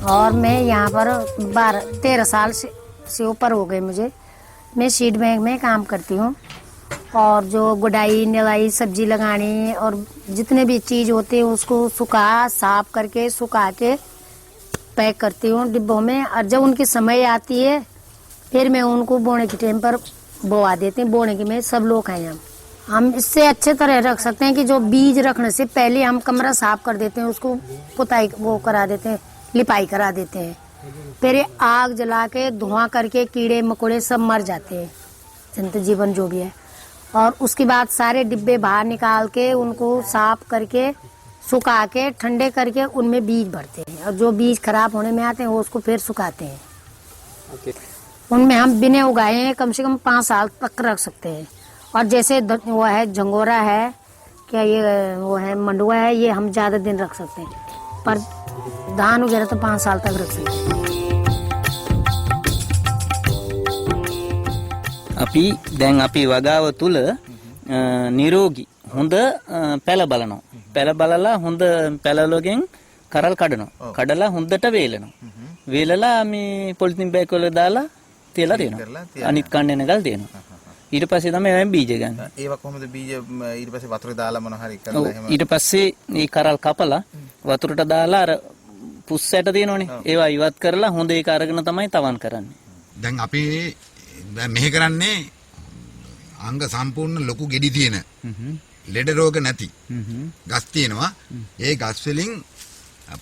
और मैं यहाँ पर 13 साल से ऊपर हो गए मुझे। मैं सीड बैंक में काम करती हूँ और जो गुड़ाई निराई सब्जी लगानी और जितने भी चीज़ होते हैं उसको साफ करके सुखा के पैक करती हूँ डिब्बों में। और जब उनकी समय आती है फिर मैं उनको बोने के टाइम पर बोआ देती हूँ। बोने के में सब लोग हैं हम इससे अच्छे तरह रख सकते हैं कि जो बीज रखने से पहले हम कमरा साफ कर देते हैं, उसको पुताई वो करा देते हैं, लिपाई करा देते हैं। फिर ये आग जला के धुआं करके कीड़े मकोड़े सब मर जाते हैं, जंतु जीवन जो भी है। और उसके बाद सारे डिब्बे बाहर निकाल के उनको साफ करके सुखा के ठंडे करके उनमें बीज भरते हैं। और जो बीज खराब होने में आते हैं वो उसको फिर सुखाते हैं। उनमें हम बिने उगाए हैं कम से कम 5 साल तक रख सकते हैं। और जैसे वो है झंगोरा है, क्या ये वो है मंडुआ है, ये हम ज़्यादा दिन रख सकते हैं। पर धान वगैरह तो 5 साल तक रख सकते हैं। අපි දැන් අපි වගාව තුල නිරෝගී හොඳ පැල බලනවා. පැල බලලා හොඳ පැලවලගෙන් කරල් කඩනවා. කඩලා හොඳට වේලනවා. වේලලා මේ පොලිතින් බෑග් වල දාලා තියලා දෙනවා. අනිත් කන්නේ නැගල් දෙනවා. ඊට පස්සේ තමයි අපි බීජ ගන්න. ඒවා කොහොමද බීජ ඊට පස්සේ වතුරේ දාලා මොන හරි කරලා එහෙම. ඊට පස්සේ මේ කරල් කපලා වතුරට දාලා අර පුස්සයට තියෙනවනේ. ඒවා ඉවත් කරලා හොඳ ඒක අරගෙන තමයි තවන් කරන්නේ. දැන් අපි මෙහෙ කරන්නේ අංග සම්පූර්ණ ලොකු ගෙඩි තියෙන ලෙඩ රෝග නැති ගස් තියෙනවා. ඒ ගස් වලින්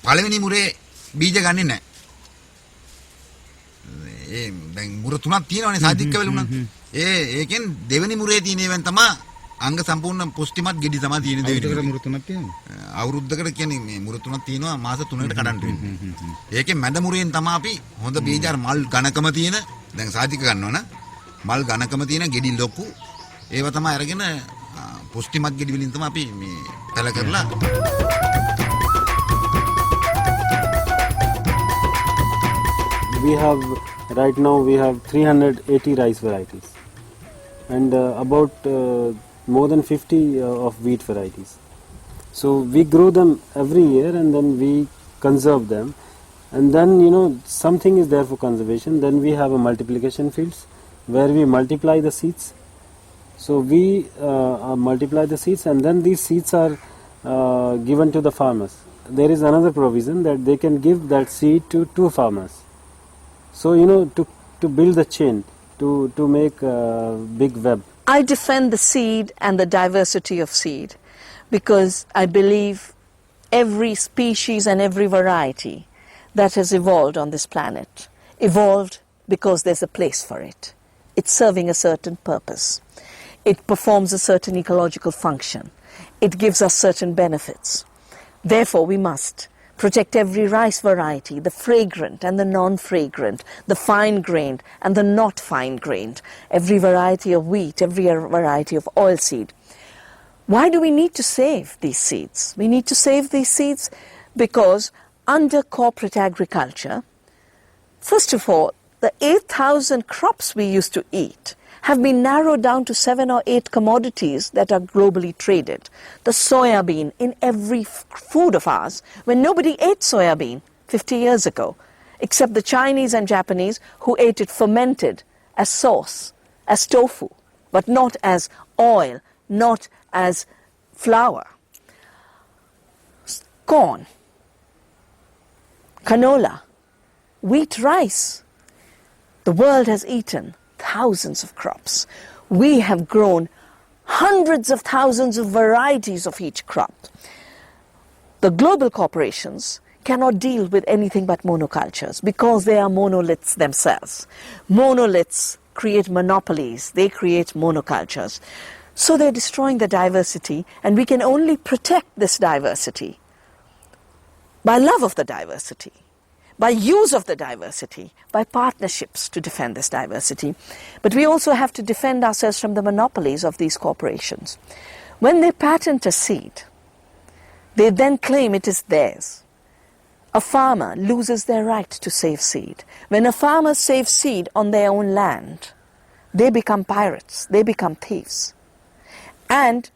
පළවෙනි මුරේ බීජ ගන්නෙ නැහැ. ඒ දැන් මුර 3ක් තියෙනවනේ සාධික වෙල උනත්. ඒකෙන් දෙවෙනි මුරේ තියෙන ඒවෙන් තමයි අංග සම්පූර්ණ පුෂ්ටිමත් ගෙඩි තමයි තියෙන දෙවෙනි මුර 3ක් තියෙනවා. අවුරුද්දකට කියන්නේ මේ මුර 3ක් තියෙනවා මාස 3කට කඩන්න වෙන්නේ. ඒකෙන් මැද මුරෙන් තමයි අපි හොඳ බීජ අර මල් ඝනකම තියෙන දැන් සාධික ගන්නවන මල් ඝනකම තියෙන ගෙඩි ලොකු ඒව තමයි අරගෙන පුෂ්ටිමත් ගෙඩි වලින් තමයි අපි මේ පැල කරලා. We have right now we have 380 rice varieties and about more than 50 of wheat varieties. So we grow them every year and then we conserve them, and then something is there for conservation. Then we have a multiplication fields where we multiply the seeds. So we multiply the seeds and then these seeds are given to the farmers. There is another provision that they can give that seed to 2 farmers. So to build the chain, to make a big web. I defend the seed and the diversity of seed because I believe every species and every variety that has evolved on this planet evolved because there's a place for it. It's serving a certain purpose. It performs a certain ecological function. It gives us certain benefits. Therefore, we must protect every rice variety, the fragrant and the non-fragrant, the fine-grained and the not fine-grained, every variety of wheat, every variety of oilseed. Why do we need to save these seeds? We need to save these seeds because under corporate agriculture, first of all, the 8,000 crops we used to eat have been narrowed down to 7 or 8 commodities that are globally traded. The soya bean in every food of ours, when nobody ate soya bean 50 years ago, except the Chinese and Japanese who ate it fermented as sauce, as tofu, but not as oil, not as flour. Corn, canola, wheat, rice. The world has eaten thousands of crops. We have grown hundreds of thousands of varieties of each crop. The global corporations cannot deal with anything but monocultures because they are monoliths themselves. Monoliths create monopolies. They create monocultures. So they're destroying the diversity, and we can only protect this diversity by love of the diversity, by use of the diversity, by partnerships to defend this diversity. But we also have to defend ourselves from the monopolies of these corporations. When they patent a seed, they then claim it is theirs. A farmer loses their right to save seed. When a farmer saves seed on their own land, they become pirates, they become thieves. And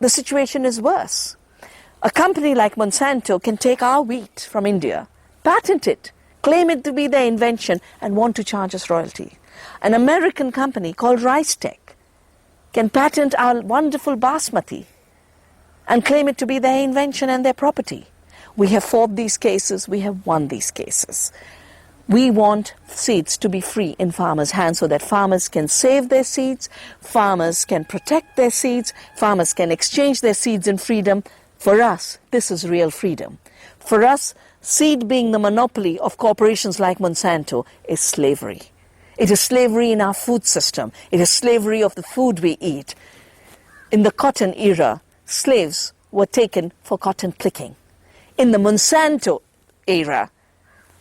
the situation is worse. A company like Monsanto can take our wheat from India, patent it, claim it to be their invention, and want to charge us royalty. An American company called Rice Tech can patent our wonderful basmati and claim it to be their invention and their property. We have fought these cases, we have won these cases. We want seeds to be free in farmers' hands so that farmers can save their seeds, farmers can protect their seeds, farmers can exchange their seeds in freedom. For us, this is real freedom. For us, seed being the monopoly of corporations like Monsanto is slavery. It is slavery in our food system. It is slavery of the food we eat. In the cotton era, slaves were taken for cotton picking. In the Monsanto era,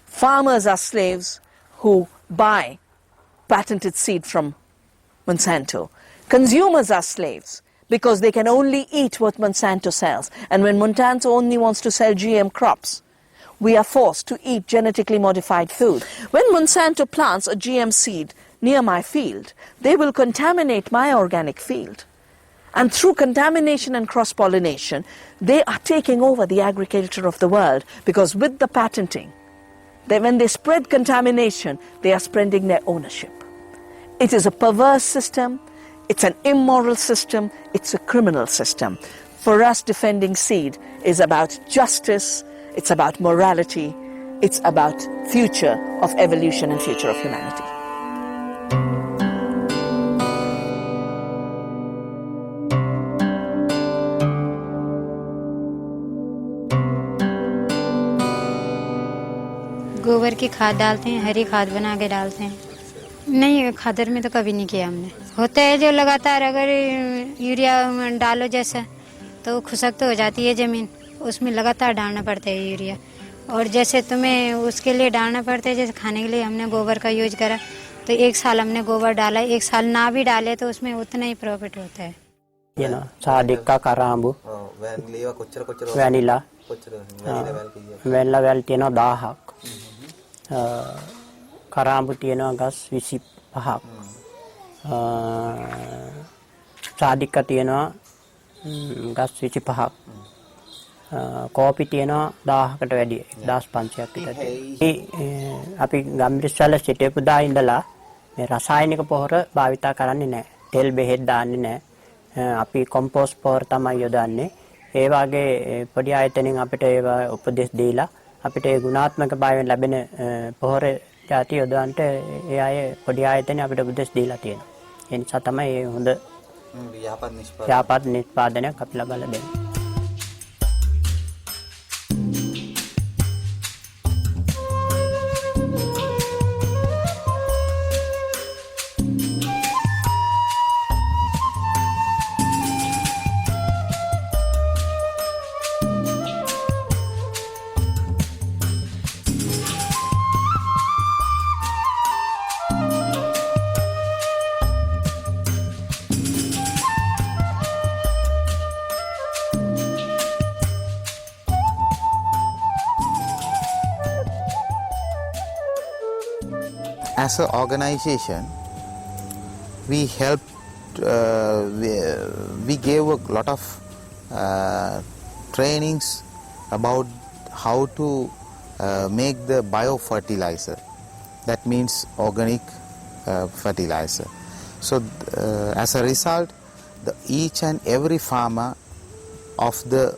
farmers are slaves who buy patented seed from Monsanto. Consumers are slaves because they can only eat what Monsanto sells. And when Monsanto only wants to sell GM crops, we are forced to eat genetically modified food. When Monsanto plants a GM seed near my field, they will contaminate my organic field. And through contamination and cross-pollination, they are taking over the agriculture of the world, because with the patenting, when they spread contamination, they are spreading their ownership. It is a perverse system, it's an immoral system, it's a criminal system. For us, defending seed is about justice, it's about morality, it's about future of evolution and future of humanity. गोबर की खाद डालते हैं, हरी खाद बना के डालते हैं। नहीं, खादर में तो कभी नहीं किया हमने। होता है जो लगातार अगर यूरिया डालो जैसा तो खुशक तो हो जाती है ज़मीन, उसमें लगातार डालना पड़ता है यूरिया। और जैसे तुम्हें उसके लिए डालना पड़ता है, जैसे खाने के लिए हमने गोबर का यूज करा तो एक साल हमने गोबर डाला, एक साल ना भी डाले तो उसमें उतना ही प्रॉफिट होता है। You know, सादिका कारांबू, वैनिला, वैनिला वेल तीनों 10ක්. කරාඹු තියෙනවා ගස් 25ක්. සාදික තියෙනවා ගස් 25ක්. කෝපි තියෙනවා 1000කට වැඩි 1500ක් විතර. අපි ගම්බිරිස්සල සිටපු දා ඉඳලා මේ රසායනික පොහොර භාවිත කරන්නේ නැහැ. තෙල් බෙහෙත් දාන්නේ නැහැ. අපි කොම්පෝස්ට් පොහොර තමයි යොදන්නේ. ඒ වගේ පොඩි ආයතනෙන් අපිට ඒවා උපදෙස් දීලා අපිට ඒ ගුණාත්මක භාවයෙන් ලැබෙන පොහොර ಜಾති යොදවන්නට ඒ අය පොඩි ආයතන අපිට උපදෙස් දීලා තියෙනවා. ඒ නිසා තමයි මේ හොඳ ව්‍යාපාර නිෂ්පාදනයක් අපි ලබා දෙන්නේ. As an organization, we helped, we gave a lot of trainings about how to make the biofertilizer. That means organic fertilizer. So as a result, each and every farmer of the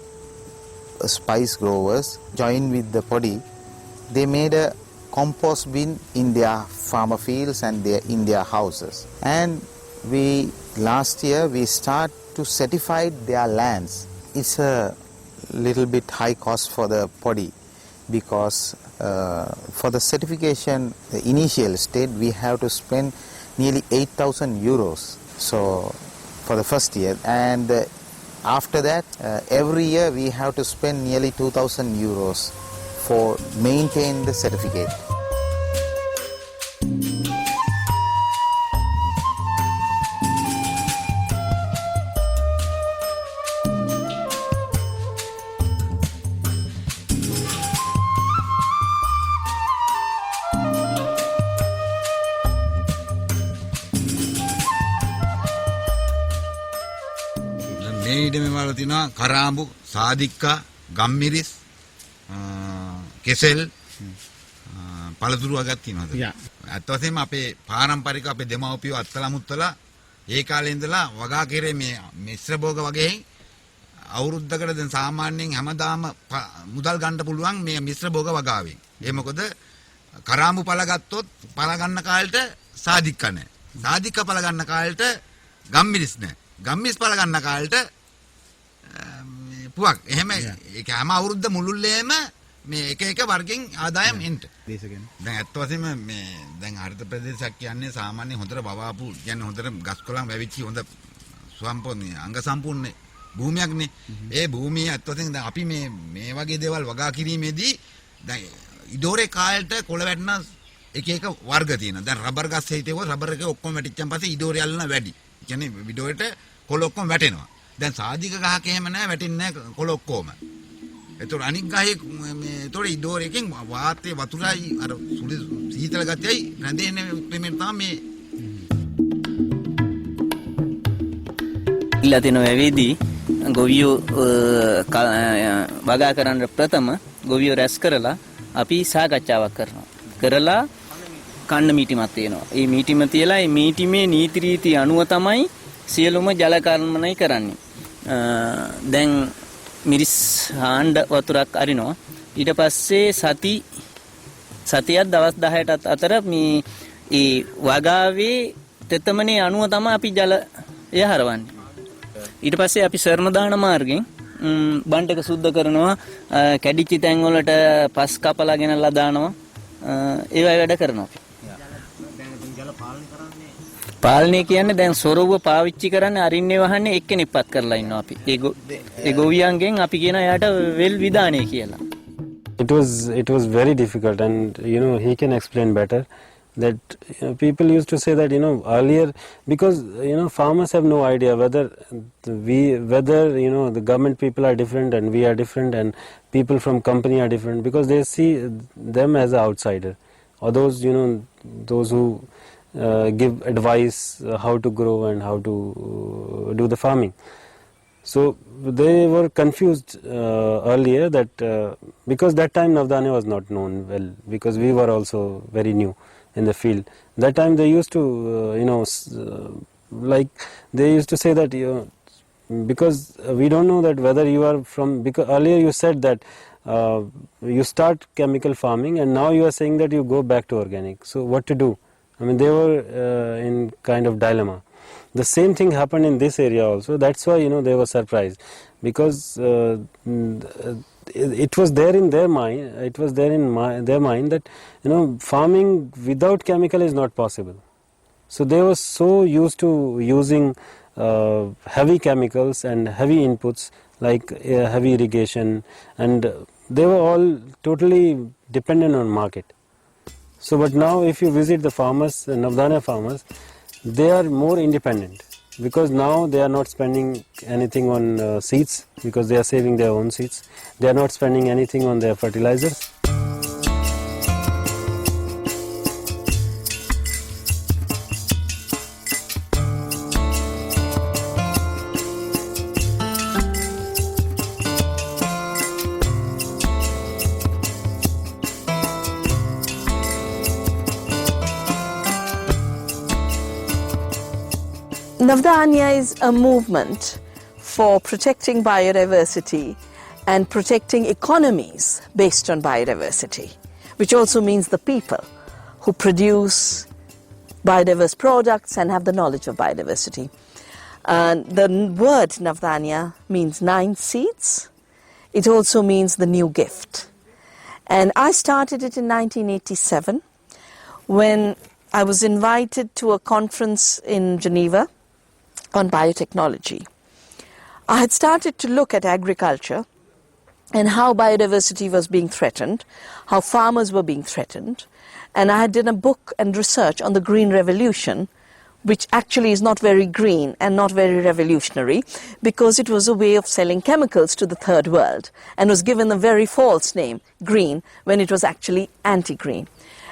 spice growers joined with the Podie. They made a compost bin in their farmer fields and in their houses. And last year we start to certify their lands. It's a little bit high cost for the Podie because for the certification, the initial state, we have to spend nearly 8,000 euros. So for the first year, and after that, every year we have to spend nearly 2,000 euros for maintain the certificate. මේ ඉඩමේ වල තියෙනවා කරාඹු, සාදික්කා, ගම්මිරිස්, කෙසෙල්, පළතුරු වගක් තියෙනවා. Yeah. ඇත්ත වශයෙන්ම අපේ පාරම්පරික අපේ දෙමව්පියෝ අත්තලා මුත්තලා ඒ කාලේ ඉඳලා වගා කෙරේ මේ මිශ්‍ර භෝග වගේ අවුරුද්දකට දැන් සාමාන්‍යයෙන් හැමදාම මුදල් ගන්න පුළුවන් මේ මිශ්‍ර භෝග වගාවෙන්. ඒ මොකද කරාඹු පළ ගත්තොත් පළ ගන්න කාලෙට සාදික්ක නැහැ. සාදික්ක පළ ගන්න කාලෙට ගම්මිරිස් නැහැ. ගම්මිරිස් පළ ගන්න කාලෙට පුවක්. එහෙම ඒක හැම අවුරුද්ද මුළුල්ලේම මේ එක වර්ගෙන් ආදායම් එන්න. දැන් අත් වශයෙන්ම මේ දැන් හරිත ප්‍රදේශයක් කියන්නේ සාමාන්‍ය හොඳට වවාපු කියන්නේ හොඳට ගස් කොළන් වැවිච්චි හොඳ සම්පූර්ණ අංග සම්පූර්ණ භූමියක්නේ. ඒ භූමිය අත් වශයෙන් දැන් අපි මේ වගේ දේවල් වගා කිරීමේදී දැන් ඉඩෝරේ කාලයට කොළ වැටෙන එක වර්ග තියෙනවා. දැන් රබර් ගස් හිටේව රබර් එක ඔක්කොම වැටිච්චන් පස්සේ ඉඩෝරේ අල්ලන වැඩි. කියන්නේ ඉඩෝරේට කොළ ඔක්කොම වැටෙනවා. දැන් සාධික ගහක එහෙම නැහැ වැටෙන්නේ නැහැ කොළ ඔක්කොම. ඒතොර අනික් ගහේ මේ ඒතොර ඉඩෝරේකින් වාතයේ වතුරයි අර සුළි සීතල ගතියයි රැඳෙන්නේ ප්‍රමේය තමයි මේ ඉල්ලා තිනෝ ඇවිදී ගොවියෝ වගා කරන්න ප්‍රථම ගොවියෝ රැස් කරලා අපි සාකච්ඡාවක් කරලා කන්න මීටිමත් තියෙනවා. ඒ මීටිම තියලා ඒ මීටිමේ නීති රීති අනුව තමයි සියලුම ජල කර්මණය කරන්නේ. දැන් මිරිස් හාණ්ඩ වතුරක් අරිනවා. ඊට පස්සේ සතියක් දවස් 10ට අතර මේ ඒ වගාවේ තෙතමනේ අනුව තමයි අපි ජලය හරවන්නේ. ඊට පස්සේ අපි සර්ම දාන මාර්ගෙන් බන්ට් එක සුද්ධ කරනවා, කැඩිච්ච තැන් වලට පස් කපලා ගෙනල්ලා දානවා. ඒවයි වැඩ කරනවා. පාලනය කියන්නේ දැන් සොරව පාවිච්චි කරන්නේ අරින්නේ වහන්නේ එක්කෙනෙක්පත් කරලා ඉන්නවා අපි. ඒ ගොවියන්ගෙන් අපි කියන එයාට වෙල් විදානේ කියලා. It was very difficult, and he can explain better that people used to say that earlier, because farmers have no idea whether the government people are different and we are different and people from company are different, because they see them as an outsider, or those who give advice how to grow and how to do the farming. So they were confused earlier that because that time Navdanya was not known well, because we were also very new in the field. That time they used to they used to say that because we don't know that whether you are from, because earlier you said that you start chemical farming and now you are saying that you go back to organic. So what to do? I mean, they were in kind of dilemma. The same thing happened in this area also. That's why they were surprised, because it was there in their mind. It was there in their mind that farming without chemical is not possible. So they were so used to using heavy chemicals and heavy inputs like heavy irrigation, and they were all totally dependent on market. So, but now if you visit the farmers, Navdanya farmers, they are more independent, because now they are not spending anything on seeds, because they are saving their own seeds. They are not spending anything on their fertilizers. Navdanya is a movement for protecting biodiversity and protecting economies based on biodiversity, which also means the people who produce biodiverse products and have the knowledge of biodiversity. The word Navdanya means 9 seeds. It also means the new gift. And I started it in 1987 when I was invited to a conference in Geneva on biotechnology. I had started to look at agriculture and how biodiversity was being threatened, how farmers were being threatened, and I had done a book and research on the Green Revolution, which actually is not very green and not very revolutionary, because it was a way of selling chemicals to the third world and was given a very false name, green, when it was actually anti-green.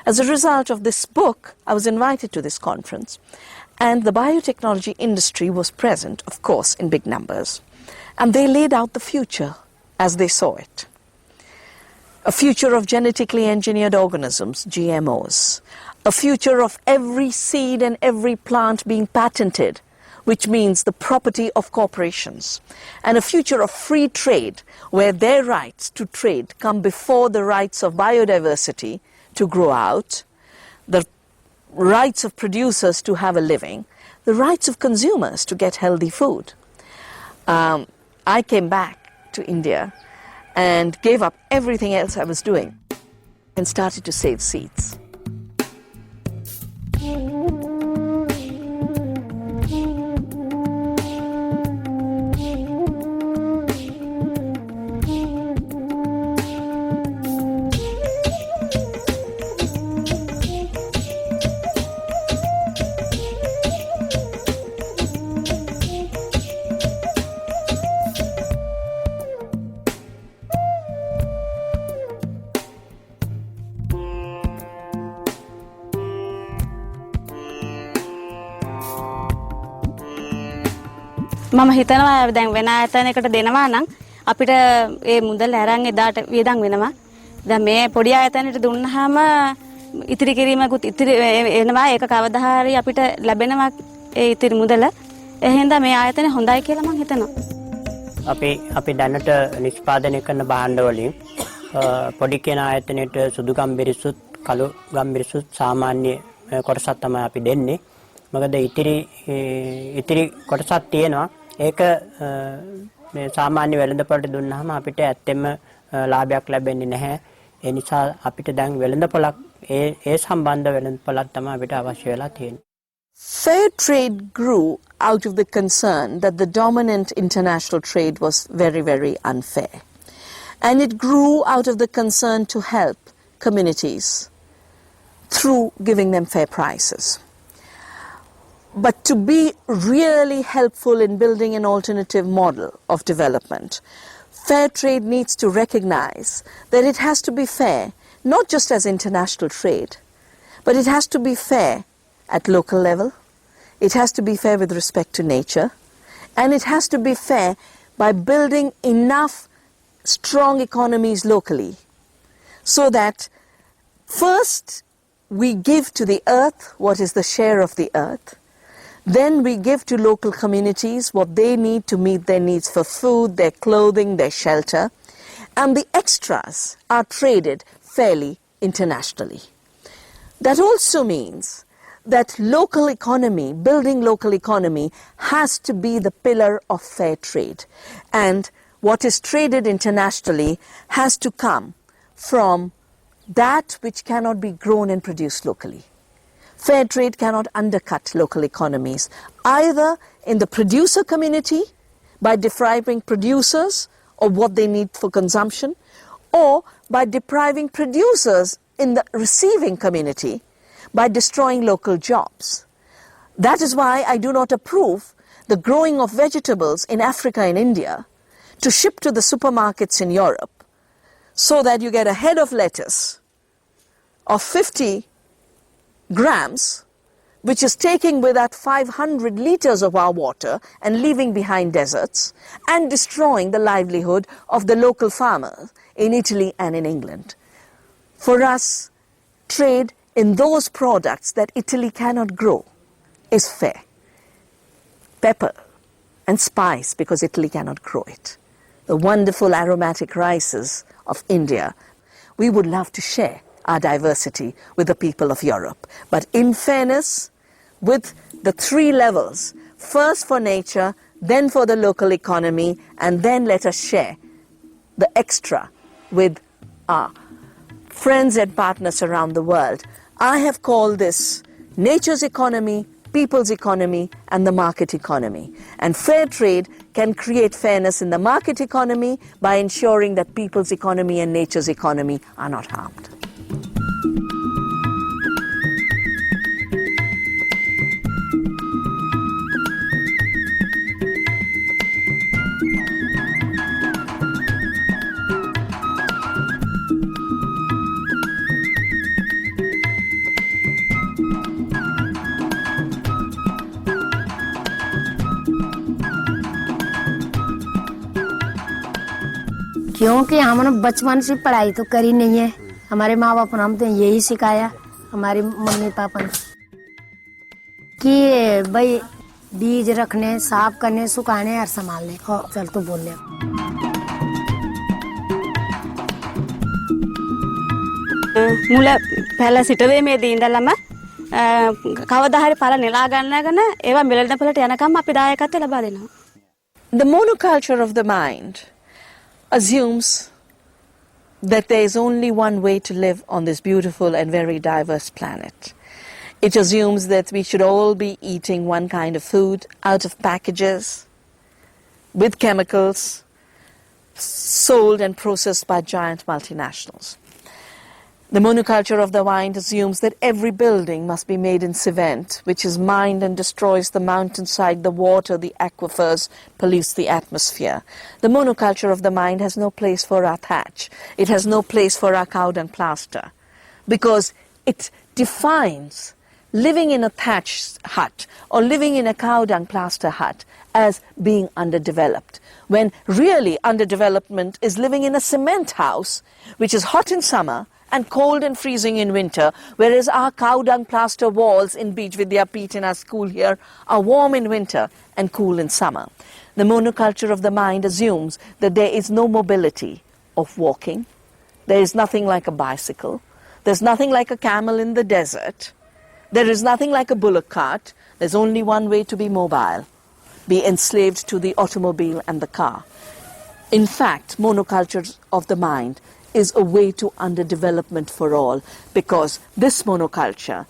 As a result of this book, I was invited to this conference. And the biotechnology industry was present, of course, in big numbers. And they laid out the future as they saw it. a future of genetically engineered organisms, GMOs, a future of every seed and every plant being patented, which means the property of corporations, and a future of free trade where their rights to trade come before the rights of biodiversity to grow out, the rights of producers to have a living, the rights of consumers to get healthy food. I came back to India and gave up everything else I was doing and started to save seeds. මම හිතනවා දැන් වෙන ආයතනයකට දෙනවා නම් අපිට ඒ මුදල් අරන් එදාට වියදම් වෙනවා. දැන් මේ පොඩි ආයතනයට දුන්නාම ඉතිරි කිරීමකුත් ඉතිරි එනවා ඒක කවදා හරි අපිට ලැබෙනවා ඒ ඉතිරි මුදල. ඒ හින්දා මේ ආයතනය හොඳයි කියලා මම හිතනවා. අපි දැනට නිෂ්පාදනය කරන භාණ්ඩ වලින් පොඩි කියන ආයතනයට සුදු ගම්බිරිසුත් කළු ගම්බිරිසුත් සාමාන්‍ය කොටසක් තමයි අපි දෙන්නේ. මොකද ඉතිරි කොටසක් තියෙනවා. ඒක මේ සාමාන්‍ය වෙළඳපොළට දුන්නාම අපිට ඇත්තෙම ලාභයක් ලැබෙන්නේ නැහැ. ඒ නිසා අපිට දැන් වෙළඳපොළක් ඒ සම්බන්ධ වෙළඳපොළක් තමයි අපිට අවශ්‍ය වෙලා තියෙන්නේ. Fair trade grew out of the concern that the dominant international trade was very, very unfair. And it grew out of the concern to help communities through giving them fair prices. But to be really helpful in building an alternative model of development, fair trade needs to recognize that it has to be fair, not just as international trade, but it has to be fair at local level, it has to be fair with respect to nature, and it has to be fair by building enough strong economies locally so that first we give to the earth what is the share of the earth. Then we give to local communities what they need to meet their needs for food, their clothing, their shelter, and the extras are traded fairly internationally. That also means that local economy, building local economy, has to be the pillar of fair trade. And what is traded internationally has to come from that which cannot be grown and produced locally. Fair trade cannot undercut local economies, either in the producer community by depriving producers of what they need for consumption, or by depriving producers in the receiving community by destroying local jobs. That is why I do not approve the growing of vegetables in Africa and India to ship to the supermarkets in Europe so that you get a head of lettuce of 50 grams, which is taking with that 500 liters of our water and leaving behind deserts and destroying the livelihood of the local farmers in Italy and in England. For us, trade in those products that Italy cannot grow is fair. Pepper and spice, because Italy cannot grow it. The wonderful aromatic rices of India, we would love to share our diversity with the people of Europe. But in fairness, with the three levels, first for nature, then for the local economy, and then let us share the extra with our friends and partners around the world. I have called this nature's economy, people's economy, and the market economy. And fair trade can create fairness in the market economy by ensuring that people's economy and nature's economy are not harmed. क्योंकि हमने बचपन से पढ़ाई तो करी नहीं है, हमारे माँ बाप ने हम तो यही सिखाया, हमारे मम्मी पापा ने, कि भाई बीज रखने, साफ करने, सुखाने और संभालने। और चल तो बोल ले। මුල පැල සිටවේ මේ දීන්දලම කවදා හරි පළ නෙලා ගන්නගෙන ඒවා මෙලෙන පළට යනකම් අපි දායකත්වය ලබා දෙනවා. The monoculture of the mind assumes that there is only one way to live on this beautiful and very diverse planet. It assumes that we should all be eating one kind of food out of packages with chemicals sold and processed by giant multinationals. The monoculture of the mind assumes that every building must be made in cement, which is mined and destroys the mountainside, the water, the aquifers, pollutes the atmosphere. The monoculture of the mind has no place for our thatch. It has no place for our cow dung plaster, because it defines living in a thatched hut or living in a cow dung plaster hut as being underdeveloped, when really underdevelopment is living in a cement house, which is hot in summer and cold and freezing in winter, whereas our cow dung plaster walls in Beach Vidyapith in our school here are warm in winter and cool in summer. The monoculture of the mind assumes that there is no mobility of walking. There is nothing like a bicycle. There's nothing like a camel in the desert. There is nothing like a bullock cart. There's only one way to be mobile, be enslaved to the automobile and the car. In fact, monoculture of the mind is a way to underdevelopment for all, because this monoculture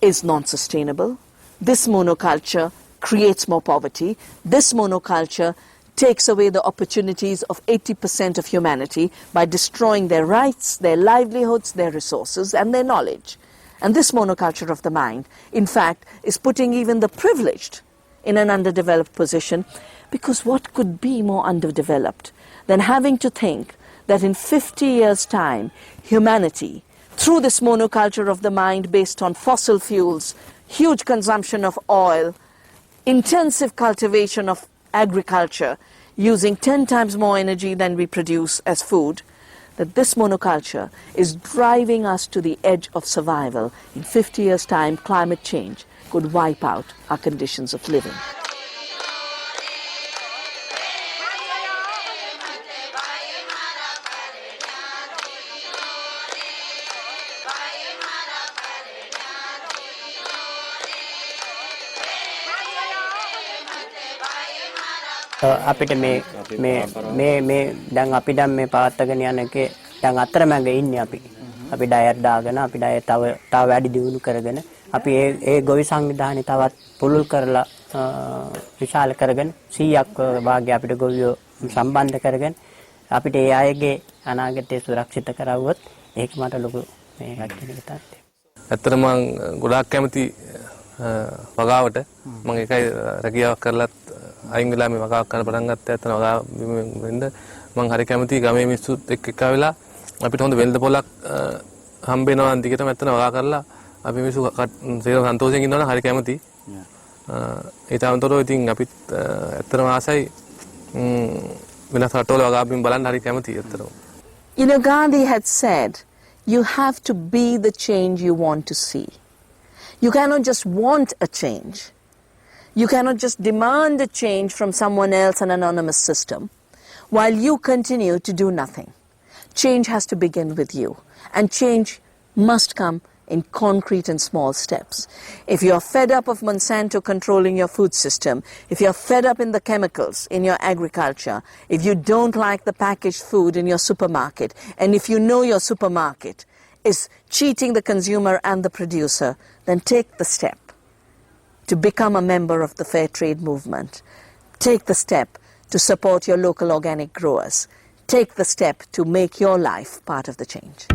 is non-sustainable. This monoculture creates more poverty. This monoculture takes away the opportunities of 80% of humanity by destroying their rights, their livelihoods, their resources, and their knowledge. And this monoculture of the mind, in fact, is putting even the privileged in an underdeveloped position, because what could be more underdeveloped than having to think that in 50 years' time, humanity, through this monoculture of the mind based on fossil fuels, huge consumption of oil, intensive cultivation of agriculture, using 10 times more energy than we produce as food, that this monoculture is driving us to the edge of survival. In 50 years' time, climate change could wipe out our conditions of living. අපිට මේ දැන් අපි දැන් මේ පවත්වාගෙන යන එකේ දැන් අතරමැග ඉන්නේ අපි. අපි ඩයට් දාගෙන අපි ඩයට් තව වැඩි දියුණු කරගෙන අපි ඒ ගොවි සංවිධානය තවත් පුළුල් කරලා විශාල කරගෙන 100ක් වාගේ අපිට ගොවියෝ සම්බන්ධ කරගෙන අපිට ඒ අයගේ අනාගතය සුරක්ෂිත කරවුවොත් ඒක මට ලොකු මේකක් කියන එක තමයි. ඇත්තටම මම ගොඩාක් කැමති වගාවට මම ඒකයි රැකියාවක් කරලත් අයින් වෙලා මේ වගාවක් කරන්න පටන් ගත්තා. ඇත්තටම වගා වෙන්න මම හරි කැමති ගමේ මිනිස්සුත් එක්ක ආවිලා අපිට හොඳ වෙළඳ පොලක් හම්බ වෙනවා නම් දිගටම ඇත්තටම වගා කරලා අපි මිනිස්සු සේරම සන්තෝෂයෙන් ඉන්නවා නම් හරි කැමති. ඒට අමතරව ඉතින් අපිත් ඇත්තටම ආසයි වෙනස් රටවල වගා බිම් බලන්න හරි කැමති ඇත්තටම. You know, Gandhi had said, you have to be the change you want to see. You cannot just want a change. You cannot just demand a change from someone else, an anonymous system, while you continue to do nothing. Change has to begin with you, and change must come in concrete and small steps. If you're fed up of Monsanto controlling your food system, if you're fed up in the chemicals in your agriculture, if you don't like the packaged food in your supermarket, and if you know your supermarket is cheating the consumer and the producer, then take the step to become a member of the fair trade movement. Take the step to support your local organic growers. Take the step to make your life part of the change.